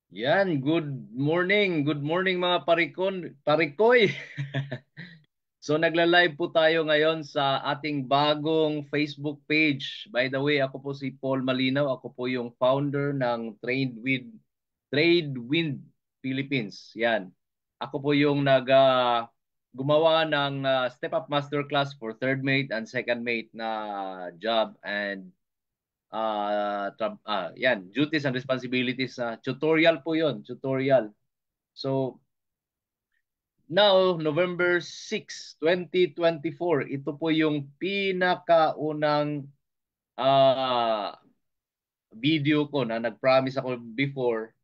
Yan, good morning. Good morning mga parikoy. So nagla-live po tayo ngayon sa ating bagong Facebook page. By the way, ako po si Paul Malinaw. Ako po yung founder ng Trade Wind Philippines. Yan. Ako po yung gumawa ng Step Up Masterclass for third mate and second mate na job and yan, duties and responsibilities. Tutorial po yon, tutorial. So, now, November 6, 2024, ito po yung pinakaunang uh, video ko na nag-promise ako before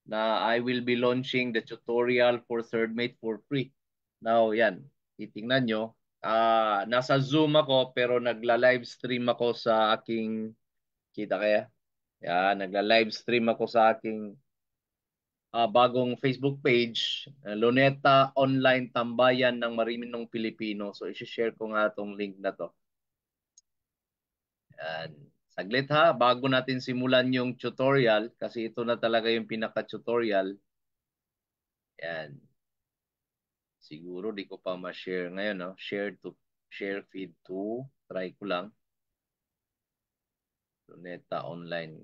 na I will be launching the tutorial for third mate for free. Now, yan, titingnan nyo. Nasa Zoom ako pero nagla-live stream ako sa aking, kita kaya? Yan, nagla-live stream ako sa aking bagong Facebook page, Luneta Online Tambayan ng Marinong Pilipino. So, isi-share ko nga itong link na to. Yan. Saglit ha, bago natin simulan yung tutorial, kasi ito na talaga yung pinaka-tutorial. Yan. Siguro di ko pa ma-share ngayon, no? Share feed to. Try ko lang. Luneta Online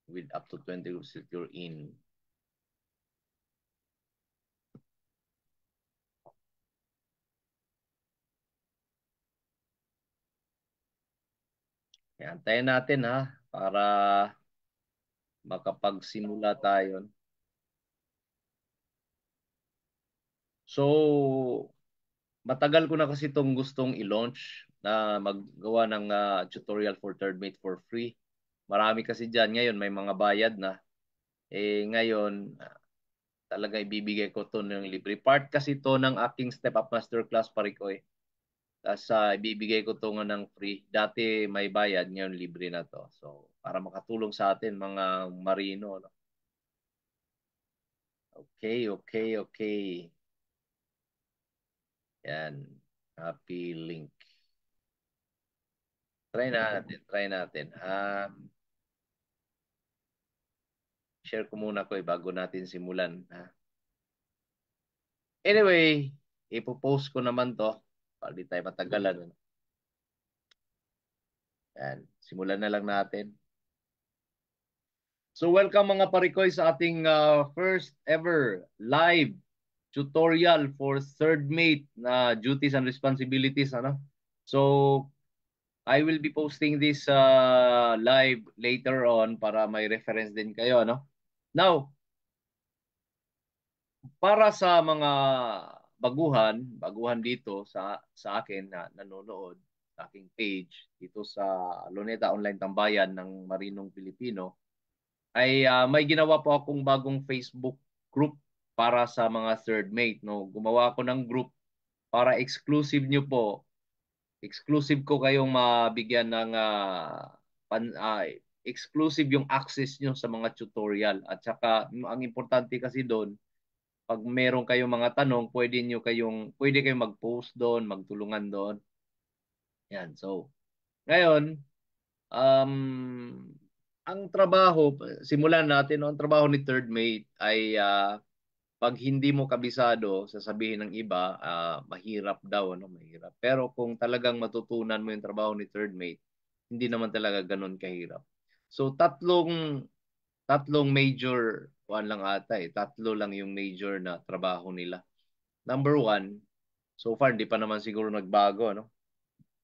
with up to 20 groups if you're in. Yan, tayo natin ha, para makapagsimula tayo. So, matagal ko na kasi itong gustong i-launch na maggawa ng tutorial for third mate for free. Marami kasi dyan ngayon, may mga bayad na. Ngayon, talaga ibibigay ko to ng libre. Part kasi to ng aking Step Up Masterclass Parikoy. Tapos ibibigay ko to ng free. Dati may bayad, ngayon libre na to. So, para makatulong sa atin mga marino. No? Okay, okay, okay. Yan. Happy link. Try natin, try natin. Share ko muna ko bago natin simulan. Anyway, ipopost ko naman to para di tayo matagalan. Ano. Yan, simulan na lang natin. So welcome mga parikoy sa ating first ever live tutorial for third mate na duties and responsibilities. Ano? So I will be posting this live later on para may reference din kayo. Ano? Now, para sa mga baguhan dito sa akin na nanonood sa aking page dito sa Luneta Online Tambayan ng Marinong Pilipino, ay may ginawa po akong bagong Facebook group para sa mga third mate. No? Gumawa ako ng group para exclusive ko kayong mabigyan ng exclusive yung access nyo sa mga tutorial. At saka, ang importante kasi doon, pag meron kayong mga tanong, pwede kayong mag-post doon, magtulungan doon. Yan. So, ngayon, um, ang trabaho, simulan natin, no? Ang trabaho ni third mate ay pag hindi mo kabisado, sasabihin ng iba, mahirap daw, ano, mahirap. Pero kung talagang matutunan mo yung trabaho ni third mate, hindi naman talaga ganun kahirap. So, tatlong major, lang ata eh. Tatlo lang yung major na trabaho nila. Number one, so far hindi pa naman siguro nagbago, no?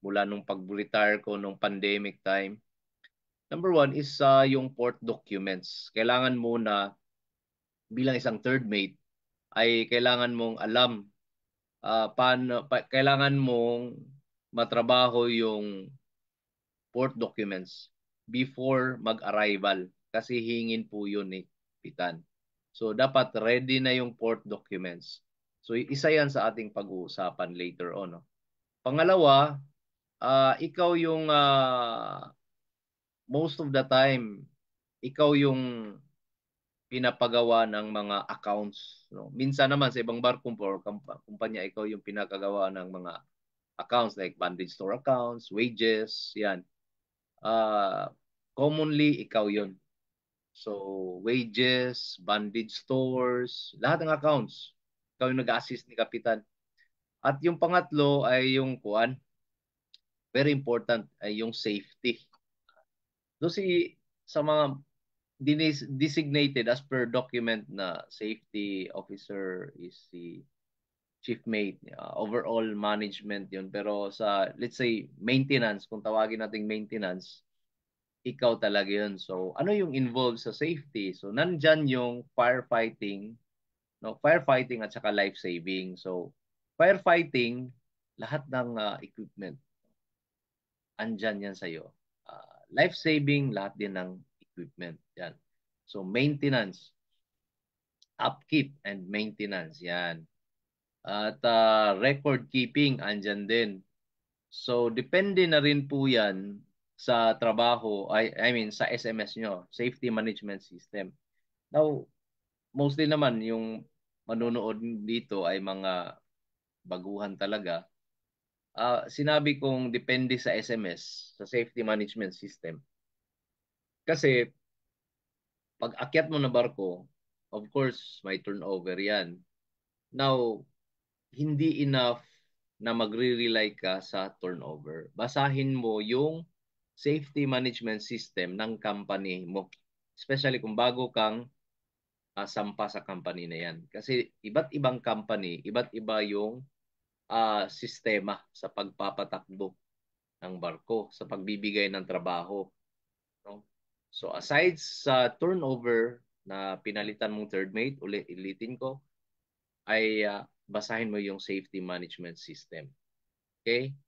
Mula nung pag-retire ko nung pandemic time. Number one is yung port documents. Kailangan mo na bilang isang third mate ay kailangan mong alam kailangan mong matrabaho yung port documents before mag-arrival kasi hingin po yun ni Pitan. So dapat ready na yung port documents. So isa yan sa ating pag-uusapan later on. No? Pangalawa, ikaw yung most of the time, ikaw yung pinapagawa ng mga accounts. No? Minsan naman sa ibang barkong or kumpanya, ikaw yung pinakagawa ng mga accounts like bandage store accounts, wages, yan. Uh, Commonly, ikaw yon. So, wages, bandage stores, lahat ng accounts. Ikaw yung nag-assist ni Kapitan. At yung pangatlo ay yung kuan, very important ay yung safety. So sa mga designated as per document na safety officer is si chief mate, overall management yun. Pero sa, let's say, maintenance, kung tawagin nating maintenance, ikaw talaga yun. So, ano yung involved sa safety? So, nandyan yung firefighting, no? Firefighting at saka life saving. So, firefighting, lahat ng equipment, andyan yan sa'yo. Life saving, lahat din ng equipment. Yan. So, maintenance, upkeep and maintenance, yan. At record keeping, andyan din. So, depende na rin po yan sa trabaho, I mean, sa SMS nyo, Safety Management System. Now, mostly naman, yung manunood dito ay mga baguhan talaga. Sinabi kong depende sa SMS, sa Safety Management System. Kasi, pag akyat mo na barko, of course, may turnover yan. Now, hindi enough na magre-rely ka sa turnover. Basahin mo yung safety management system ng company mo. Especially kung bago kang sampa sa company na yan. Kasi iba't ibang company, iba't iba yung sistema sa pagpapatakbo ng barko, sa pagbibigay ng trabaho. No? So aside sa turnover na pinalitan mong third mate, ulitin ko, ay basahin mo yung safety management system. Okay?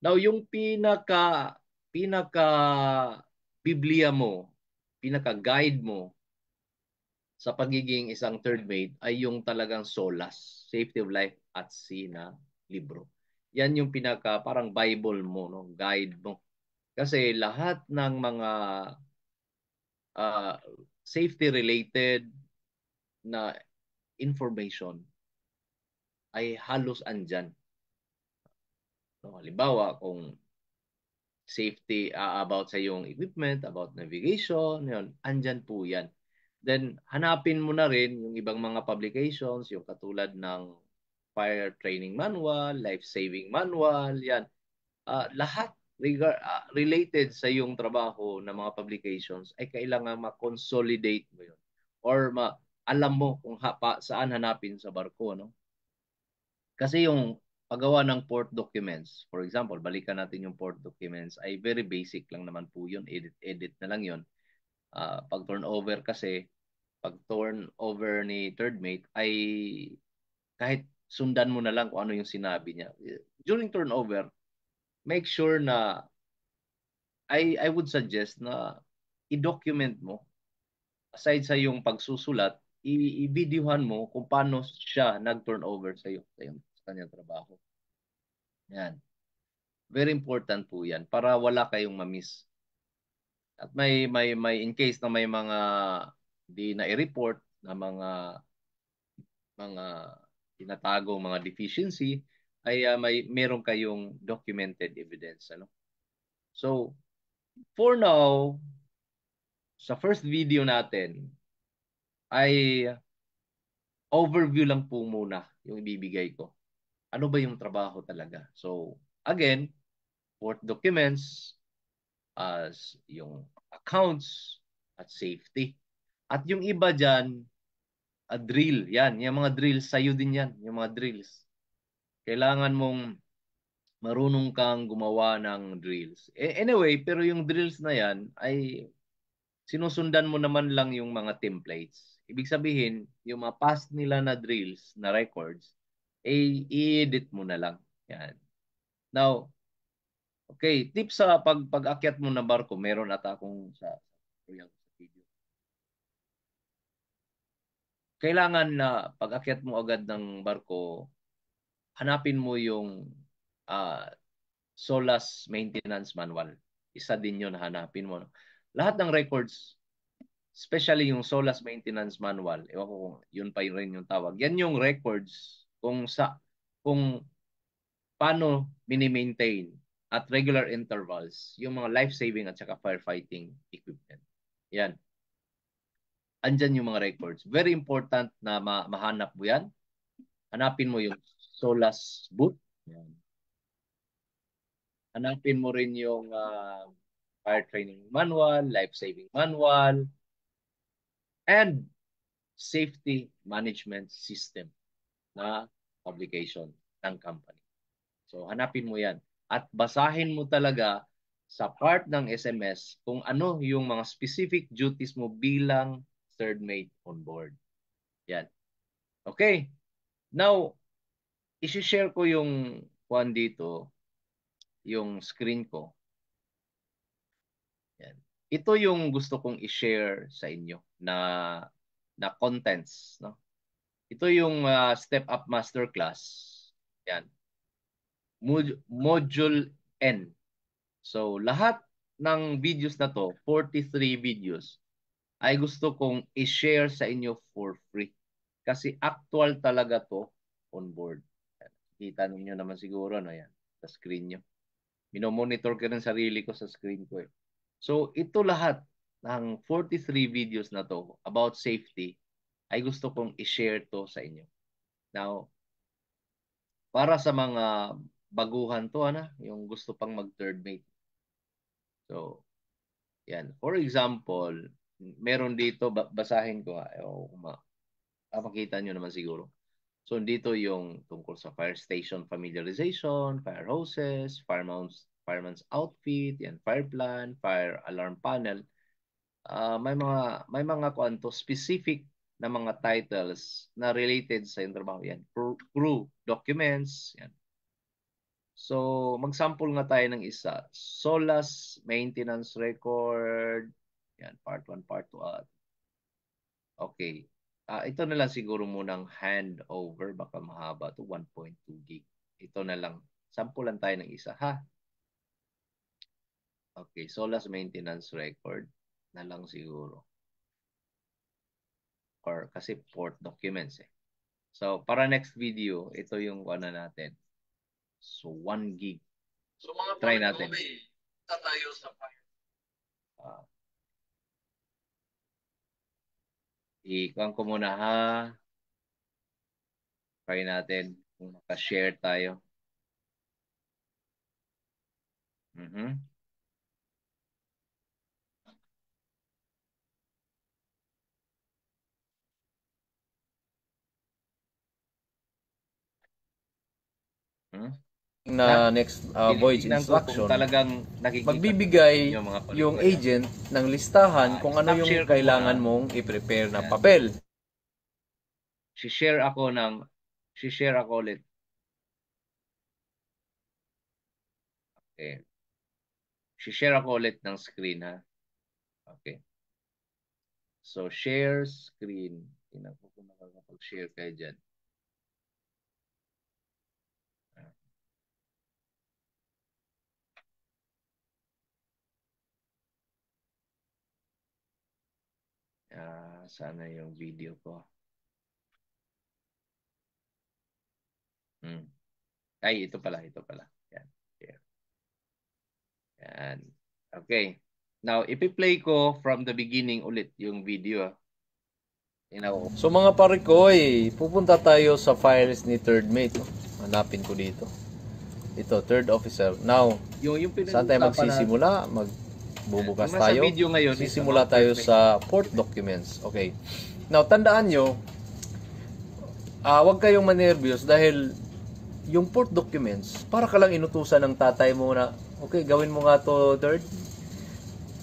Now, yung pinaka Biblia mo, pinaka guide mo sa pagiging isang third mate ay yung talagang SOLAS, Safety of Life at Sea na libro. Yan yung pinaka parang Bible mo, no? Guide mo. Kasi lahat ng mga uh, safety related na information ay halos andyan. No? Halimbawa, kung safety about sa yung equipment, about navigation, yun, andyan po yan. Then, hanapin mo na rin yung ibang mga publications, yung katulad ng fire training manual, life saving manual, yan. Lahat related sa yung trabaho ng mga publications ay kailangan ma-consolidate mo yun. Or alam mo kung saan hanapin sa barko, no? Kasi yung paggawa ng port documents, for example, balikan natin yung port documents, ay very basic lang naman po yun. Edit na lang yun. Pag turnover kasi, pag turnover ni third mate, ay kahit sundan mo na lang kung ano yung sinabi niya. During turnover, make sure na, I would suggest na i-document mo, aside sa yung pagsusulat, i-videohan mo kung paano siya nag-turnover sa kanyang trabaho. Yan. Very important po 'yan para wala kayong ma-miss. At may in case na may mga di na i-report na mga tinatago mga deficiency ay meron kayong documented evidence, ano. So, for now, sa first video natin ay overview lang po muna yung ibibigay ko. Ano ba yung trabaho talaga? So, again, port documents, as yung accounts at safety. At yung iba dyan, drill. Yan, yung mga drills, sa'yo din yan, yung mga drills. Kailangan mong marunong kang gumawa ng drills. Anyway, pero yung drills na yan ay sinusundan mo naman lang yung mga templates. Ibig sabihin, yung mga past nila na drills, na records, i-edit mo na lang. Yan. Now, okay, tips sa pag-akyat mo na barko, meron ata akong sa video. Kailangan na pag-akyat mo agad ng barko, hanapin mo yung uh, SOLAS Maintenance Manual. Isa din yun, hanapin mo. Lahat ng records, especially yung SOLAS Maintenance Manual, ewan ko kung yun pa rin yung tawag. Yan yung records kung paano mini-maintain at regular intervals yung mga life-saving at saka firefighting equipment. Yan. andyan yung mga records. Very important na mahanap mo yan. Hanapin mo yung SOLAS boot. Yan. Hanapin mo rin yung fire training manual, life-saving manual, and safety management system na publication ng company. So hanapin mo yan. At basahin mo talaga sa part ng SMS kung ano yung mga specific duties mo bilang third mate on board. Yan. Okay. Now, isi-share ko yung one dito, yung screen ko. Yan. Ito yung gusto kong i-share sa inyo na contents, no? Ito yung Step Up Masterclass. Yan. Module N. So, lahat ng videos na to, 43 videos, ay gusto kong i-share sa inyo for free. Kasi actual talaga to on board. Kita niyo naman siguro, no, yan, sa screen nyo. Minomonitor ko rin sarili ko sa screen ko. So, ito lahat ng 43 videos na to about safety ay gusto kong i-share to sa inyo. Now, para sa mga baguhan to, yung gusto pang mag-third mate. So, yan. For example, meron dito, basahin ko. Makita nyo naman siguro. So, dito yung tungkol sa fire station familiarization, fire hoses, fireman's outfit, yan, fire plan, fire alarm panel. May mga kuanto specific na mga titles na related sa yung trabaho yan. Crew documents, yan. So, mag-sample nga tayo ng isa. SOLAS maintenance record. Yan, part 1, part 2. Okay. Ito na lang siguro munang handover. Baka mahaba to 1.2 gig. Ito na lang. Sampulan tayo ng isa, ha? Okay. SOLAS maintenance record na lang siguro. Or kasi port documents eh. So, para next video, ito yung ano natin. So, 1 gig. So, mga try natin. Tayo sa fire. I-kuhan ko muna ha. Try natin kung maka-share tayo. Na next voyage instruction, talagang magbibigay yung agent ng listahan kung ano yung kailangan mong i-prepare na papel. Si-share ako ulit. Okay. Si-share ako ulit ng screen, ha. Okay. So, share screen. Tingnan ko kung makakapag-share kayo dyan. Sana yung video ko. Ay, ito pala. Yan. Share. Yan. Okay. Now, ipi-play ko from the beginning ulit yung video. So mga pare ko, pupunta tayo sa files ni third mate. Hanapin ko dito. Ito, third officer. Now, saan tayo magsisimula? Magbubukas tayo. Sisimula tayo sa port documents. Okay. Now, tandaan nyo, huwag kayong manervyos dahil yung port documents, para ka lang inutusan ng tatay mo na, okay, gawin mo nga to third.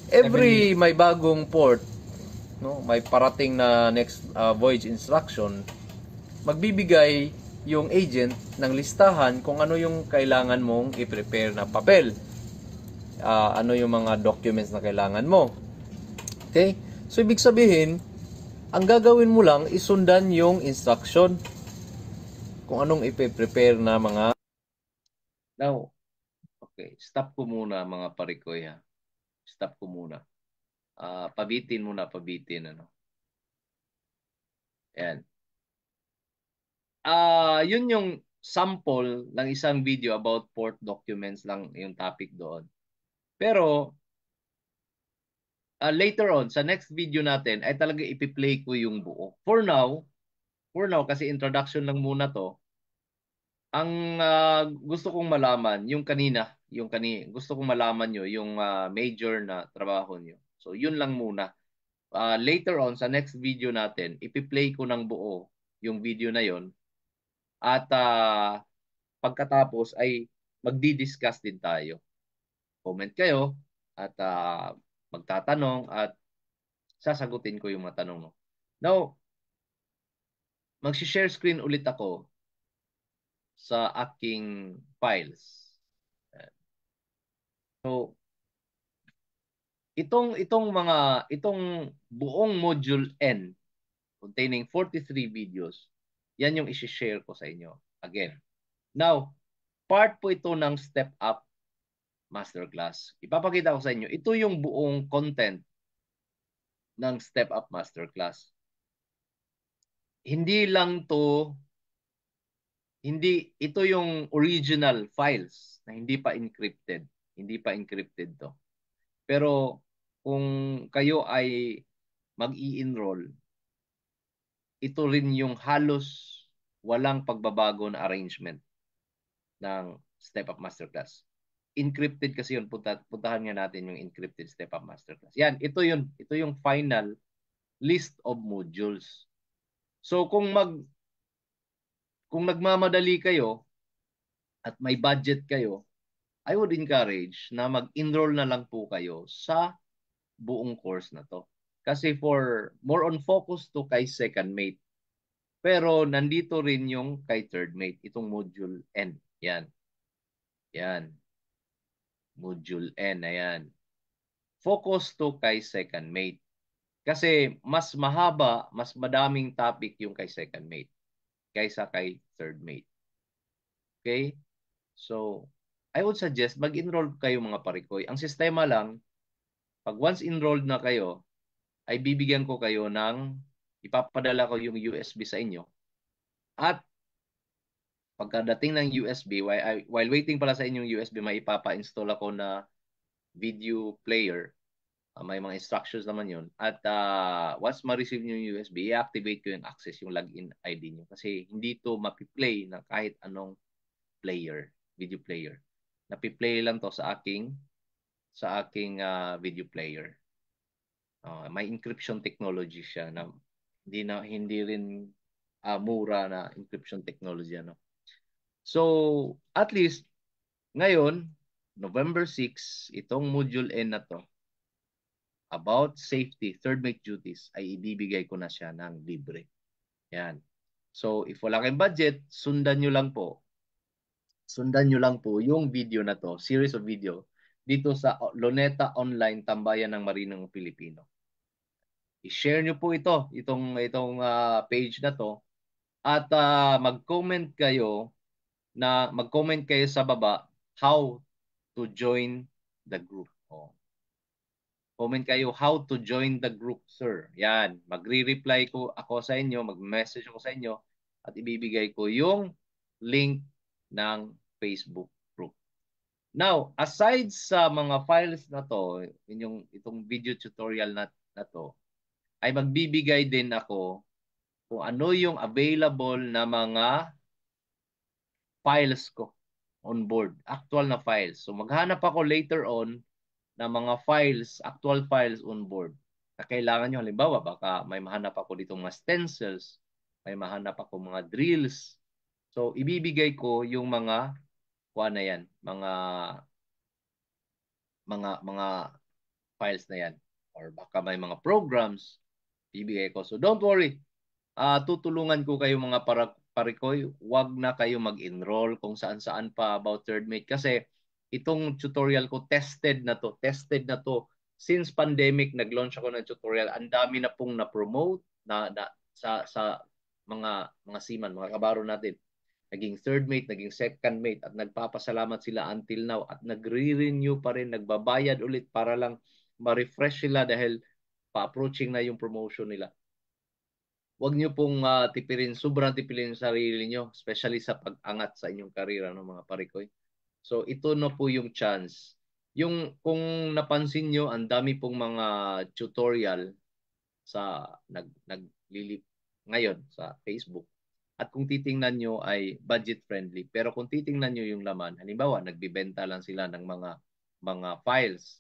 Every may bagong port, no, may parating na next voyage instruction, magbibigay yung agent ng listahan kung ano yung kailangan mong i-prepare na papel. Ano yung mga documents na kailangan mo. Okay? So, ibig sabihin, ang gagawin mo lang, isundan yung instruction kung anong i-prepare na mga... Now, okay, stop ko muna mga parikoy, ha. Stop ko muna. Pabitin muna. Ano. Ayan. Yun yung sample ng isang video about port documents lang yung topic doon. Pero, later on, sa next video natin, ay talaga ipi-play ko yung buo. For now, kasi introduction lang muna to, ang gusto kong malaman, gusto kong malaman nyo, yung major na trabaho nyo. So, yun lang muna. Later on, sa next video natin, ipi-play ko ng buo yung video na yon. At pagkatapos ay magdi-discuss din tayo. Comment kayo at magtatanong at sasagutin ko yung mga tanong mo. Now, mag-share screen ulit ako sa aking files. So, itong buong module N containing 43 videos, yan yung i-share ko sa inyo again. Now, part po ito ng Step Up Masterclass. Ipapakita ko sa inyo, ito yung buong content ng Step Up Masterclass. Hindi lang to, hindi, ito yung original files na hindi pa encrypted. Hindi pa encrypted to. Pero kung kayo ay mag-i-enroll, ito rin yung halos walang pagbabago na arrangement ng Step Up Masterclass. Encrypted kasi yun. Puntahan nga natin yung encrypted Step Up Masterclass. Yan, ito yun. Ito yung final list of modules. So kung nagmamadali kayo at may budget kayo, I would encourage na mag-enroll na lang po kayo sa buong course na to. Kasi for more on focus to kay second mate. Pero nandito rin yung kay third mate, itong module N. Yan. Yan. Module N, ayan. Focus to kay second mate. Kasi mas mahaba, mas madaming topic yung kay second mate kaysa kay third mate. Okay? So, I would suggest mag-enroll kayo mga parikoy. Ang sistema lang, pag once enrolled na kayo, ay bibigyan ko kayo ng, ipapadala ko yung USB sa inyo. At pagkadating ng USB, while waiting pala sa inyong USB, may ipapa-install ako na video player. May mga instructions naman yun. At once ma-receive nyo yung USB, i-activate ko yung access, yung login ID nyo. Kasi hindi to mapi-play na kahit anong player, video player. Napi-play lang to sa aking video player. May encryption technology siya na hindi rin mura na encryption technology ano. So, at least ngayon, November 6, itong module N na to about safety, third mate duties, ay ibibigay ko na siya ng libre. Yan. So, if wala kayong budget, sundan nyo lang po. Sundan nyo lang po yung video na to, series of video, dito sa Luneta Online Tambayan ng Marinong Pilipino. I-share nyo po itong page na to, at mag-comment kayo sa baba how to join the group. Comment kayo how to join the group, sir. Yan, magre-reply ko ako sa inyo, mag-message ako sa inyo at ibibigay ko yung link ng Facebook group. Now, aside sa mga files na to, itong video tutorial na to, ay magbibigay din ako kung ano yung available na mga files ko on board, actual na files. So maghanap ako later on na mga files, actual files on board na kailangan nyo. Halimbawa, baka may mahanap ako dito mga stencils, may mahanap ako mga drills. So ibibigay ko yung mga kuha na yan, mga files na yan. Or baka may mga programs, ibibigay ko. So don't worry. Tutulungan ko kayo mga parikoy, wag na kayo mag-enroll kung saan-saan pa about third mate kasi itong tutorial ko tested na to since pandemic. Nag-launch ako ng tutorial, ang dami na pong na-promote sa mga seaman, mga kabaro natin, naging third mate, naging second mate, at nagpapasalamat sila until now at nagre-renew pa rin, nagbabayad ulit para lang ma-refresh sila dahil pa-approaching na yung promotion nila. Huwag niyo pong sobrang tipirin yung sarili niyo, especially sa pag-angat sa inyong karera ng mga parikoy. So ito na po yung chance Yung kung napansin nyo, ang dami pong mga tutorial sa naglilip ngayon sa Facebook. At kung titingnan nyo ay budget friendly. Pero kung titingnan nyo yung laman, halimbawa, nagbibenta lang sila ng mga files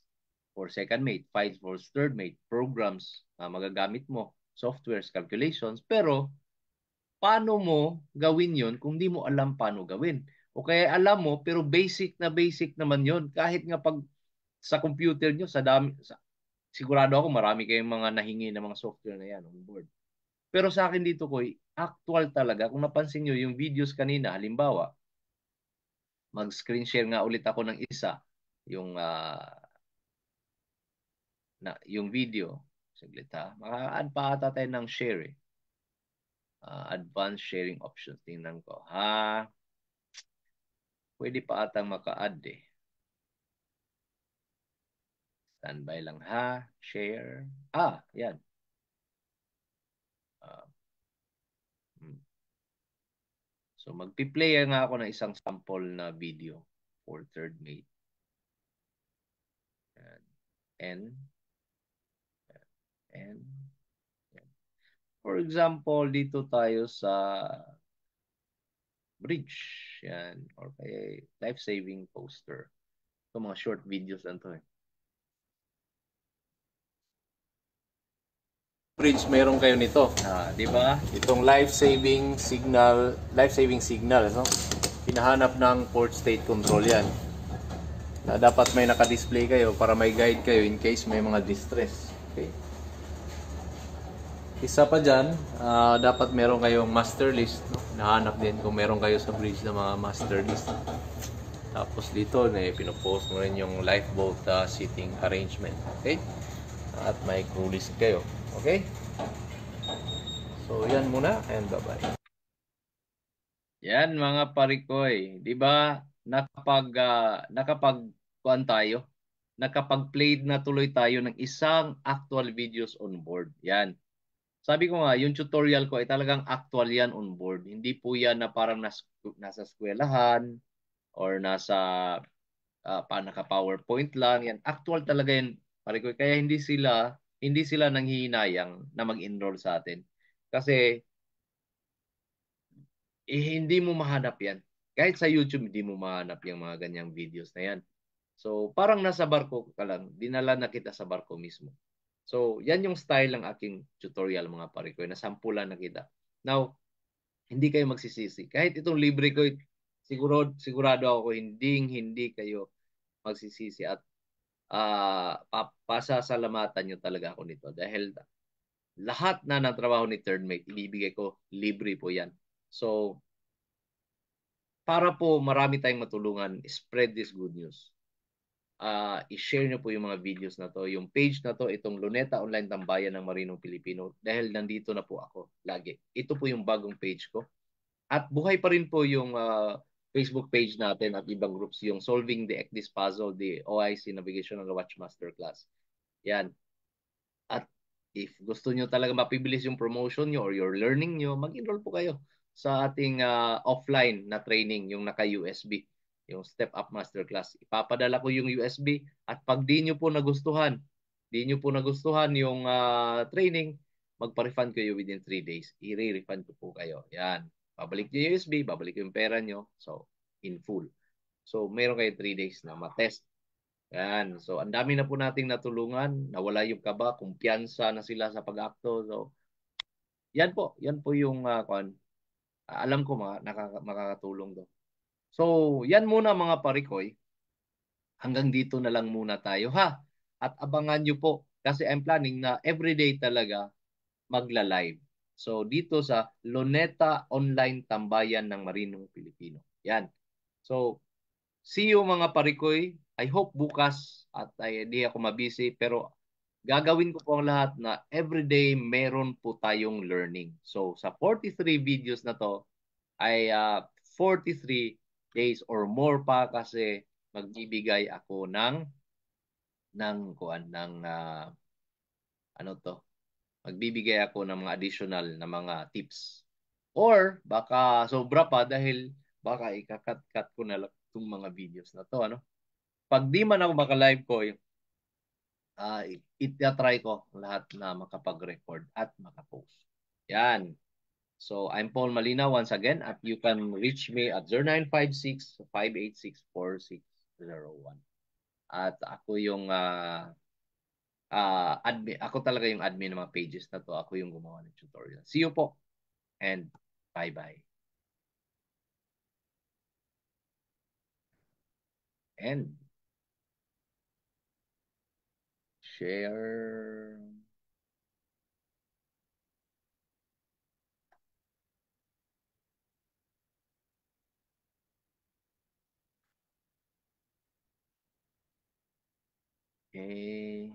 for second mate, files for third mate, programs na magagamit mo, softwares, calculations. Pero paano mo gawin yon kung di mo alam paano gawin? O kaya alam mo, pero basic naman yon. Kahit nga pag sa computer nyo, sigurado ako marami kayong mga nahingi na mga software na yan on board. Pero sa akin dito ko, actual talaga. Kung napansin nyo yung videos kanina, halimbawa, mag-screen share nga ulit ako ng isa, yung yung video. Saglit ha. Maka-add pa ata tayo ng share eh. Advanced sharing options. Tingnan ko. Ha? Pwede pa atang maka-add eh. Standby lang ha. Share. Yan. Uh, So magpi-play nga ako ng isang sample na video for third mate. And and for example, dito tayo sa bridge. Yan. Or kaya life-saving poster. Ito mga short videos lang to eh. Bridge, meron kayo nito. Di ba? Itong life-saving signal, no? Hinahanap ng port state control yan. Na dapat may naka-display kayo para may guide kayo in case may mga distress. Okay. Isa pa dyan, dapat meron kayong master list. No? Nahanap din kung meron kayo sa bridge na mga master list. Tapos dito, pinopost mo rin yung lifeboat seating arrangement. Okay? At may crew list kayo. Okay? So, yan muna and bye-bye. Yan mga parikoy. Di ba? Nakapag tayo? Nakapag-played na tuloy tayo ng isang actual videos on board. Yan. Sabi ko nga, yung tutorial ko ay talagang actual yan on board. Hindi po yan na parang nasa eskwelahan or naka-PowerPoint lang. Yan, actual talaga yan. Kaya hindi sila nanghihinayang na mag-enroll sa atin. Kasi hindi mo mahanap yan. Kahit sa YouTube, hindi mo mahanap yung mga ganyang videos na yan. So, parang nasa barko ka lang. Dinala na kita sa barko mismo. So, yan yung style ng aking tutorial mga pare ko. Nasampulan na kita. Now, hindi kayo magsisisi. Kahit itong libre ko, sigurado ako hindi kayo magsisisi at pasasalamatan nyo talaga ako nito. Dahil lahat na ng trabaho ni Third Mate, ibibigay ko, libre po yan. So, para po marami tayong matulungan, spread this good news. I-share nyo po yung mga videos na to. Yung page na to, itong Luneta Online Tambayan ng Marinong Pilipino, dahil nandito na po ako lagi. Ito po yung bagong page ko. At buhay pa rin po yung Facebook page natin at ibang groups, yung Solving the ECDIS Puzzle, the OIC Navigational Watch Masterclass. Yan. At if gusto nyo talaga mapibilis yung promotion nyo or your learning nyo, mag-enroll po kayo sa ating offline na training, yung naka-USB, yung Step Up Masterclass. Ipapadala ko yung USB at pag di nyo po nagustuhan yung training, magpa-refund kayo within 3 days. I-refund ko po kayo. Yan. Babalik nyo yung USB, babalik yung pera nyo. So, in full. So, meron kayo 3 days na matest. Yan. So, ang dami na po nating natulungan. Nawala yung kaba, kumpiyansa na sila sa pag-akto. So, yan po yung alam ko makakatulong do. So, yan muna mga parikoy. Hanggang dito na lang muna tayo ha. At abangan nyo po kasi I'm planning na everyday talaga magla-live. So, dito sa Luneta Online Tambayan ng Marinong Pilipino. Yan. So, see you mga parikoy. I hope bukas at hindi ako mabisi pero gagawin ko po ang lahat na everyday meron po tayong learning. So sa 43 videos na to ay 43 days or more pa kasi magbibigay ako magbibigay ako ng mga additional na mga tips. Or baka sobra pa dahil baka ikakat-cut ko na lang itong mga videos na to, ano? Pag di man ako maka-live ko, itatry ko lahat na makapag-record at makapost. Yan. So, I'm Paul Malina once again at you can reach me at 0956-586-4601. At ako yung admin. Ako talaga yung admin ng mga pages na to. Ako yung gumawa ng tutorial. See you po and bye-bye. And share. Okay.